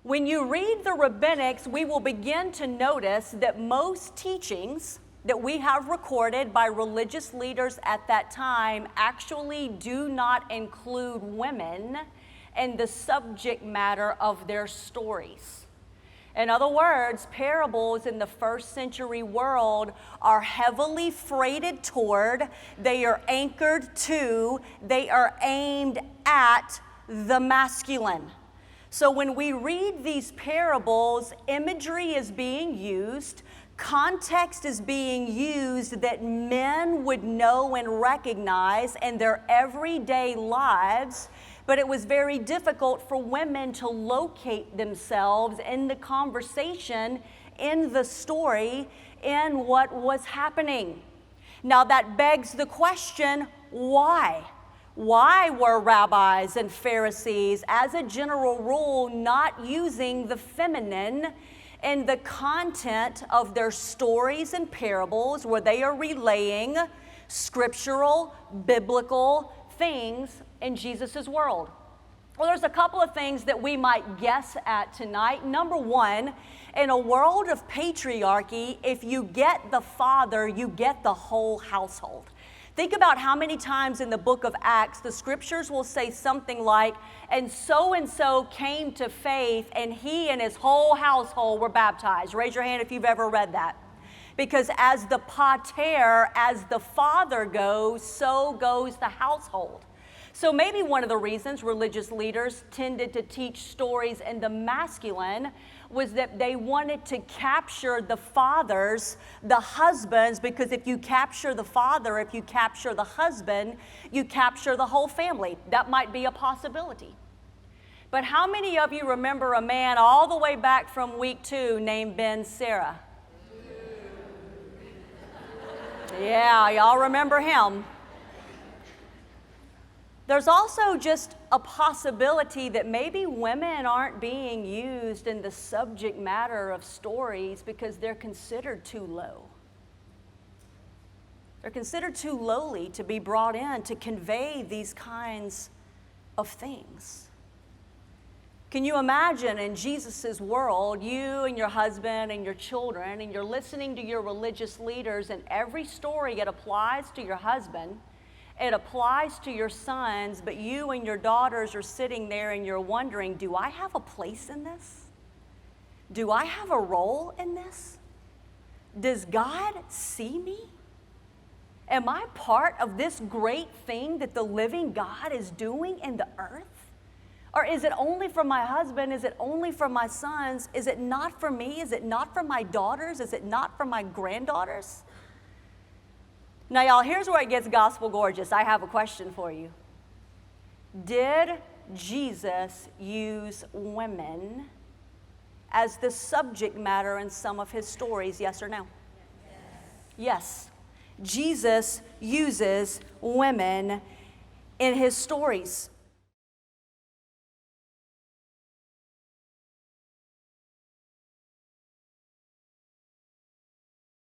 When you read the rabbinics, we will begin to notice that most teachings that we have recorded by religious leaders at that time actually do not include women in the subject matter of their stories. In other words, parables in the first century world are heavily freighted toward, they are anchored to, they are aimed at the masculine. So when we read these parables, imagery is being used, context is being used that men would know and recognize in their everyday lives, but it was very difficult for women to locate themselves in the conversation, in the story, in what was happening. Now that begs the question, why? Why were rabbis and Pharisees, as a general rule, not using the feminine in the content of their stories and parables where they are relaying scriptural, biblical things in Jesus' world? Well, there's a couple of things that we might guess at tonight. Number one, in a world of patriarchy, if you get the father, you get the whole household. Think about how many times in the book of Acts the scriptures will say something like, and so came to faith and he and his whole household were baptized. Raise your hand if you've ever read that. Because as the pater, as the father goes, so goes the household. So maybe one of the reasons religious leaders tended to teach stories in the masculine was that they wanted to capture the fathers, the husbands, because if you capture the father, if you capture the husband, you capture the whole family. That might be a possibility. But how many of you remember a man all the way back from week 2 named Ben Sarah? Yeah, y'all remember him. There's also just a possibility that maybe women aren't being used in the subject matter of stories because they're considered too low. They're considered too lowly to be brought in to convey these kinds of things. Can you imagine in Jesus' world, you and your husband and your children, and you're listening to your religious leaders, and every story it applies to your husband, it applies to your sons, but you and your daughters are sitting there and you're wondering, do I have a place in this? Do I have a role in this? Does God see me? Am I part of this great thing that the living God is doing in the earth? Or is it only for my husband? Is it only for my sons? Is it not for me? Is it not for my daughters? Is it not for my granddaughters? Now, y'all, here's where it gets gospel gorgeous. I have a question for you. Did Jesus use women as the subject matter in some of his stories, yes or no? Yes. Jesus uses women in his stories.